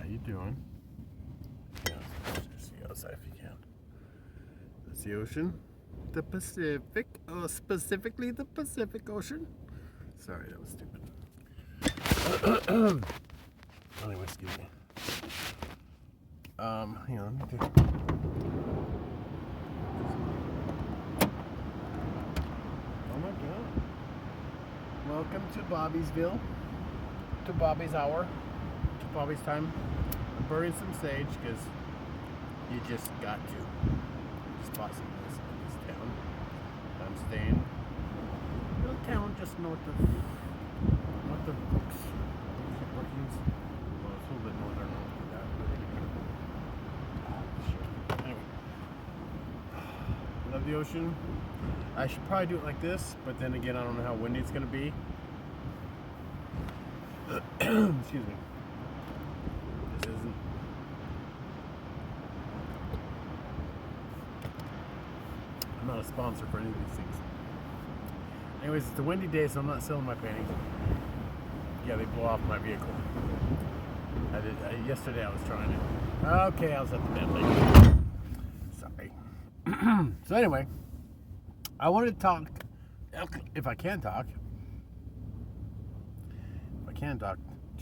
you doing? Yeah, just see outside if you can. That's the ocean. The Pacific. Oh, specifically the Pacific Ocean. Sorry, that was stupid. Anyway, excuse me. Hang on. Oh my God. Welcome to Bobby'sville. To Bobby's hour. To Bobby's time. I'm burning some sage because you just got to. Just bought some of this in this town. I'm staying in a little town just north of Brooks. Brookings. Well, it's a little bit northern of that. Anyway. Love the ocean. I should probably do it like this, but then again, I don't know how windy it's going to be. Excuse me. This isn't. I'm not a sponsor for any of these things. Anyways, it's a windy day, so I'm not selling my panties. Yeah, they blow off my vehicle. Yesterday I was trying it. Okay, I was at the Bentley. Sorry. So anyway, I wanted to talk, if I can talk to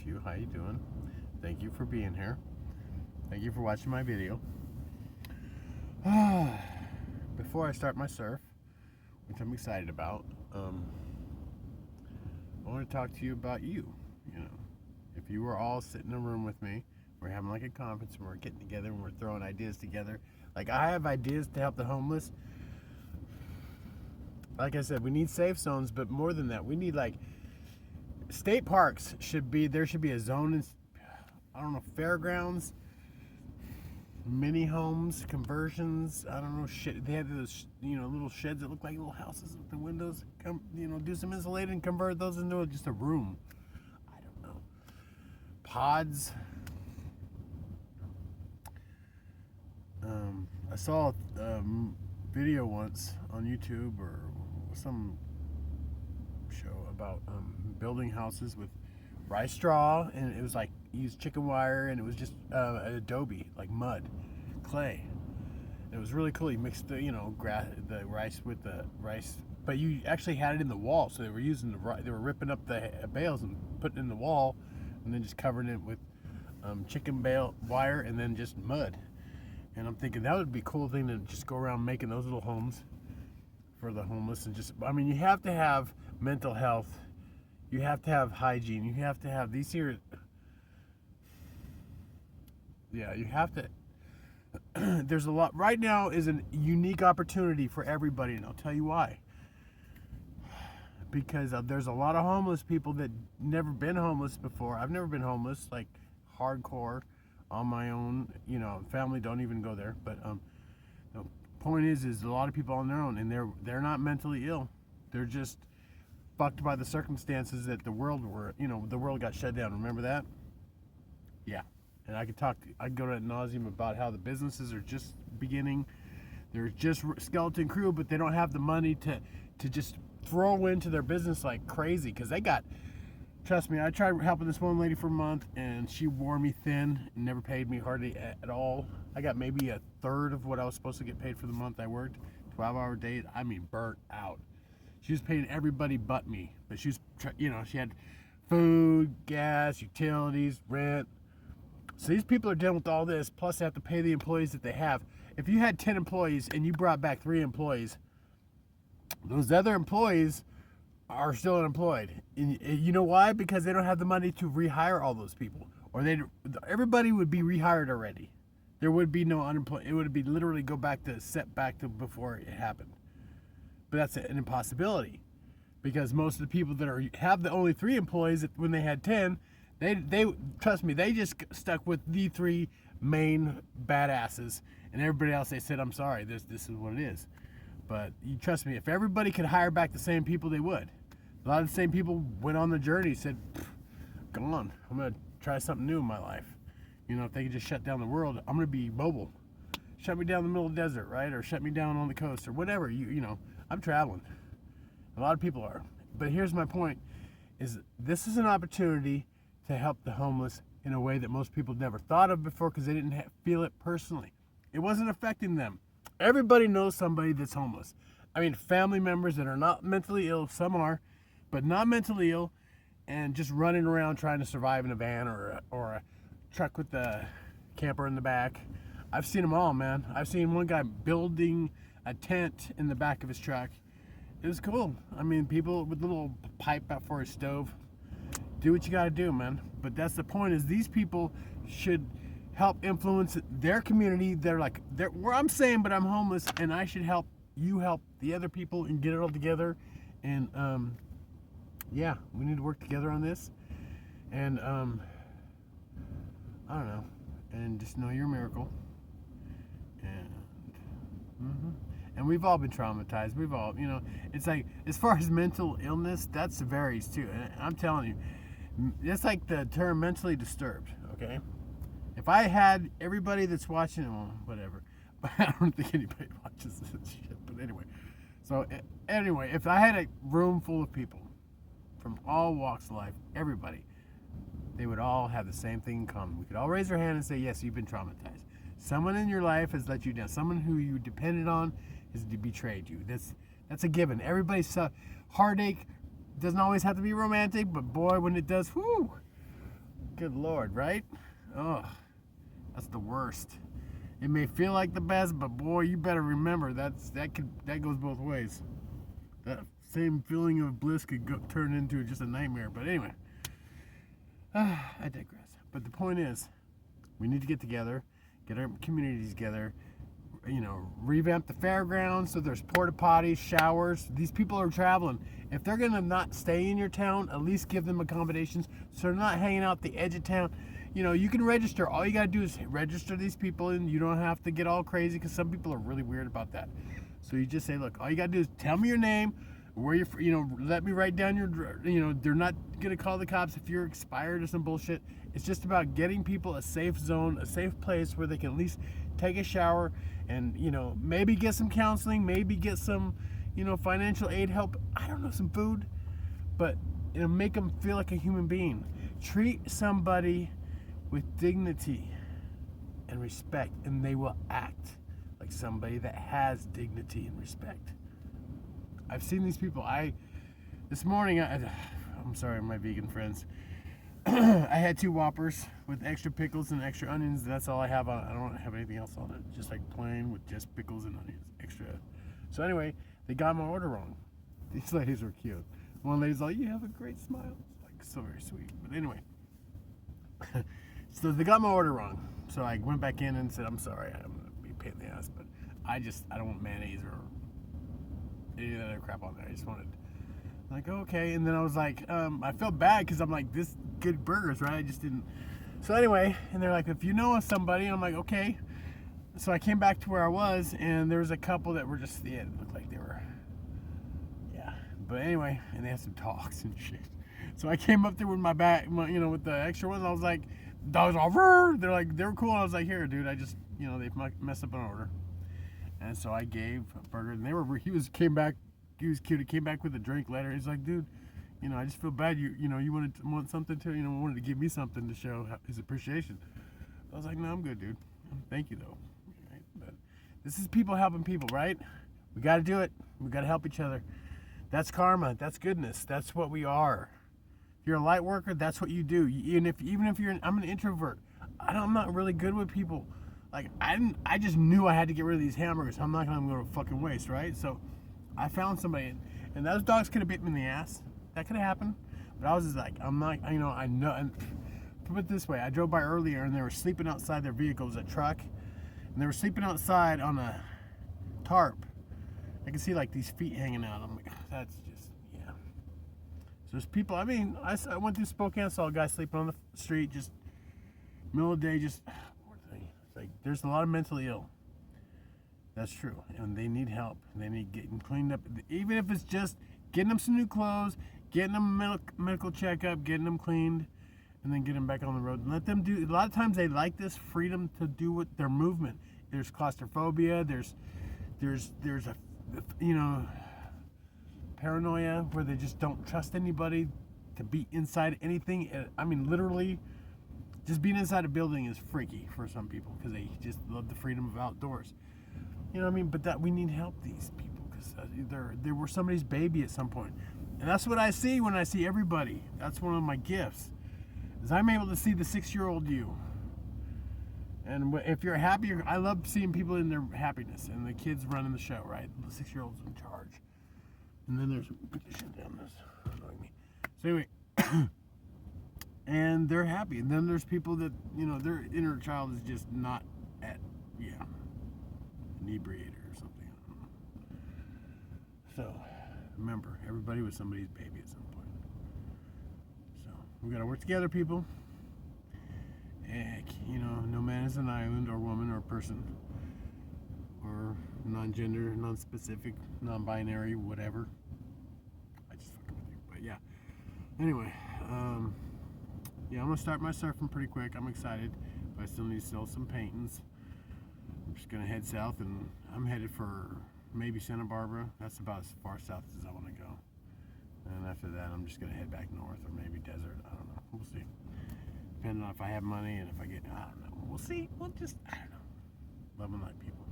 you. How you doing? Thank you for being here. Thank you for watching my video. Before I start my surf, which I'm excited about, I want to talk to you about you. You know, if you were all sitting in a room with me, we're having like a conference and we're getting together and we're throwing ideas together. Like I have ideas to help the homeless. Like I said, we need safe zones, but more than that, we need like state parks there should be a zone in, I don't know, fairgrounds, mini homes, conversions, I don't know, shit. They have those, little sheds that look like little houses with the windows. Come, do some insulated and convert those into just a room. I don't know. Pods. I saw a video once on YouTube or some show about building houses with rice straw, and it was like used chicken wire, and it was just adobe, like mud, clay. It was really cool. You mixed the rice with the rice, but you actually had it in the wall. So they were using they were ripping up the bales and putting it in the wall, and then just covering it with chicken bale wire and then just mud. And I'm thinking that would be a cool thing to just go around making those little homes for the homeless, and just, I mean, you have to have mental health, you have to have hygiene, you have to have these here. Yeah, you have to. There's a lot right now. Is a unique opportunity for everybody, and I'll tell you why. Because there's a lot of homeless people that never been homeless before. I've never been homeless, like hardcore, on my own. Family don't even go there. But the point is a lot of people on their own, and they're not mentally ill. They're just fucked by the circumstances that the world got shut down. Remember that? Yeah. And I could go to ad nauseum about how the businesses are just beginning. They're just skeleton crew, but they don't have the money to just throw into their business like crazy, because trust me, I tried helping this one lady for a month, and she wore me thin and never paid me hardly at all. I got maybe a third of what I was supposed to get paid for the month I worked. 12-hour days. I mean, burnt out. She was paying everybody but me, but she was, she had food, gas, utilities, rent. So these people are dealing with all this, plus they have to pay the employees that they have. If you had 10 employees and you brought back 3 employees, those other employees are still unemployed. And you know why? Because they don't have the money to rehire all those people, or everybody would be rehired already. There would be no unemployment. It would be literally go back to before it happened. But that's an impossibility, because most of the people that have the only 3 employees, when they had 10, they trust me, they just stuck with the 3 main badasses, and everybody else, they said, I'm sorry, this is what it is. But you trust me, if everybody could hire back the same people, they would. A lot of the same people went on the journey, said, gone, I'm gonna try something new in my life. If they could just shut down the world, I'm gonna be mobile. Shut me down in the middle of the desert, right? Or shut me down on the coast, or whatever. I'm traveling. A lot of people are. But here's my point, is this is an opportunity to help the homeless in a way that most people never thought of before because they didn't feel it personally. It wasn't affecting them. Everybody knows somebody that's homeless. I mean, family members that are not mentally ill, some are, but not mentally ill, and just running around trying to survive in a van or a truck with the camper in the back. I've seen them all, man. I've seen one guy building a tent in the back of his truck. It was cool. I mean, people with a little pipe out for a stove. Do what you gotta do, man. But that's the point, is these people should help influence their community. They're where I'm saying, but I'm homeless, and I should help you help the other people and get it all together. And yeah, we need to work together on this. And I don't know. And just know you're a miracle. And we've all been traumatized. We've all, it's like, as far as mental illness, that varies too. And I'm telling you, it's like the term mentally disturbed, okay? If I had everybody that's watching, well, whatever. But I don't think anybody watches this shit. But anyway, if I had a room full of people from all walks of life, everybody, they would all have the same thing in common. We could all raise our hand and say, yes, you've been traumatized. Someone in your life has let you down. Someone who you depended on has betrayed you. That's a given. Everybody's heartache doesn't always have to be romantic, but boy, when it does, whoo, good Lord, right? Oh, that's the worst. It may feel like the best, but boy, you better remember that goes both ways. That same feeling of bliss could turn into just a nightmare. But anyway, I digress. But the point is, we need to get together, get our communities together, revamp the fairgrounds so there's porta potties, showers. These people are traveling. If they're gonna not stay in your town, at least give them accommodations so they're not hanging out the edge of town. You can register. All you gotta do is register these people, and you don't have to get all crazy, because some people are really weird about that. So you just say, look, all you gotta do is tell me your name, where you're, let me write down your, they're not gonna call the cops if you're expired or some bullshit. It's just about getting people a safe zone, a safe place where they can at least take a shower and, maybe get some counseling, maybe get some, financial aid help. I don't know, some food, but it'll make them feel like a human being. Treat somebody with dignity and respect, and they will act like somebody that has dignity and respect. I've seen these people. This morning, I'm sorry, my vegan friends. I had 2 Whoppers with extra pickles and extra onions. That's all I have on it. I don't have anything else on it. Just like plain with just pickles and onions, extra. So anyway, they got my order wrong. These ladies were cute. One lady's like, "You have a great smile." It's like, so very sweet. But anyway, so they got my order wrong. So I went back in and said, "I'm sorry, I'm gonna be a pain in the ass, but I don't want mayonnaise or any of that other crap on there. I just wanted." Like, okay. And then I was like, I felt bad because I'm like, this good burgers, right? I just didn't. So anyway, and they're like, if you know of somebody, I'm like, okay. So I came back to where I was, and there was a couple that were just, it looked like they were, yeah. But anyway, and they had some talks and shit. So I came up there with my bag, with the extra ones. I was like, dogs all, they're like, they were cool. I was like, here, dude, I just, they messed up an order. And so I gave a burger, and he was cute. He came back with a drink later. He's like, dude, I just feel bad. You want something to, wanted to give me something to show his appreciation. I was like, no, I'm good, dude. Thank you, though. Right? But this is people helping people, right? We got to do it. We got to help each other. That's karma. That's goodness. That's what we are. If you're a light worker, that's what you do. Even if I'm an introvert. I'm not really good with people. Like, I just knew I had to get rid of these hamburgers. I'm not going to go to fucking waste, right? So I found somebody, and those dogs could have bit me in the ass. That could have happened. But I was just like, I'm not, I know. And put it this way, I drove by earlier, and they were sleeping outside their vehicle. It was a truck, and they were sleeping outside on a tarp. I can see like these feet hanging out. I'm like, that's just, yeah. So there's people, I went through Spokane, saw a guy sleeping on the street, just middle of the day, just, it's like, there's a lot of mentally ill. That's true, and they need help. They need getting cleaned up, even if it's just getting them some new clothes, getting them a medical checkup, getting them cleaned, and then get them back on the road and let them do. A lot of times they like this freedom to do what their movement. There's claustrophobia. There's a paranoia where they just don't trust anybody. to be inside anything. I mean, literally, just being inside a building is freaky for some people because they just love the freedom of outdoors. You know what I mean? But that we need to help these people because they were somebody's baby at some point. And that's what I see when I see everybody. That's one of my gifts, is I'm able to see the 6-year-old you. And if you're happy, I love seeing people in their happiness and the kids running the show, right? The 6-year-old's in charge. And then there's down this annoying me. So anyway, and they're happy. And then there's people that, you know, their inner child is just not at, inebriated or something. I don't know. So remember, everybody was somebody's baby at some point. So we gotta work together, people. And, you know, no man is an island or woman or person or non-gender, non-specific, non-binary, whatever. I just fucking with you, but yeah. Anyway, I'm gonna start my surfing pretty quick. I'm excited, but I still need to sell some paintings. I'm just gonna head south, and I'm headed for maybe Santa Barbara. That's about as far south as I want to go. And after that, I'm just gonna head back north, or maybe desert. I don't know. We'll see. Depending on if I have money and if I get, I don't know. We'll see. We'll just, I don't know. Love and light, people.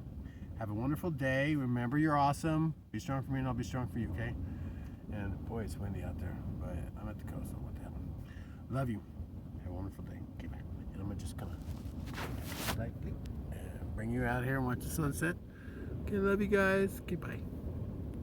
Have a wonderful day. Remember, you're awesome. Be strong for me, and I'll be strong for you, okay? And boy, it's windy out there, but I'm at the coast, so what the hell. Love you. Have a wonderful day. Okay, bye. And I'm just gonna lightly bring you out here and watch the sunset. Okay, love you guys. Okay, bye.